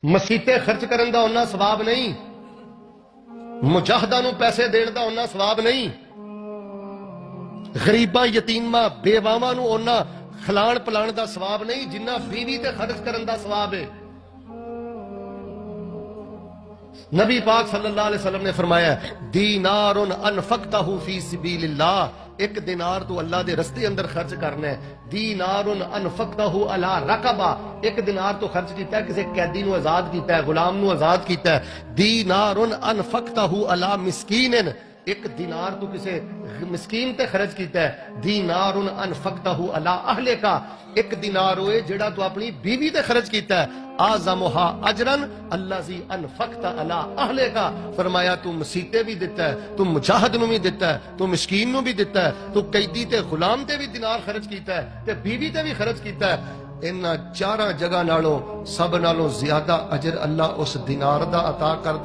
مسیتے خرچ کرن دا اونا ثواب نہیں، مجاہداں نو پیسے دین دا اونا ثواب نہیں، غریباں یتیماں بیواواں نو اونا کھلان پلان دا ثواب نہیں جنہ بیوی تے خرچ کرن دا ثواب ہے۔ نبی پاک صلی اللہ علیہ وسلم نے فرمایا دینار انفقتہ فی سبیل اللہ، ایک دینار تو اللہ دے رستے اندر خرچ کرنا ہے۔ دینار انفقتہ علی رقبہ، ایک دینار تو خرچ کیتا ہے کسی قیدی نو آزاد کیتا ہے، غلام نو آزاد کیتا ہے۔ دینار انفقتہ علی مسکین، ایک دینار تو کسی مسکین تے خرچ کیتا ہے۔ دینار انفقتہ علی اہلک، ایک دینار ہوئے جڑا تو اپنی بیوی تے خرچ کیتا ہے۔ اعظمھا اجرا الذی انفقت علی اہلک، فرمایا تو مسیتے بھی دیتا ہے، تو مجاہد نو بھی دیتا ہے، تو مسکین نو بھی دیتا ہے، تو قیدی تے غلام تے بھی دینار خرچ کیتا ہے تے بیوی تے بھی خرچ کیتا ہے۔ ان چاراں جگہ نالوں سب نالوں زیادہ اجر اللہ اس دینار دا عطا کر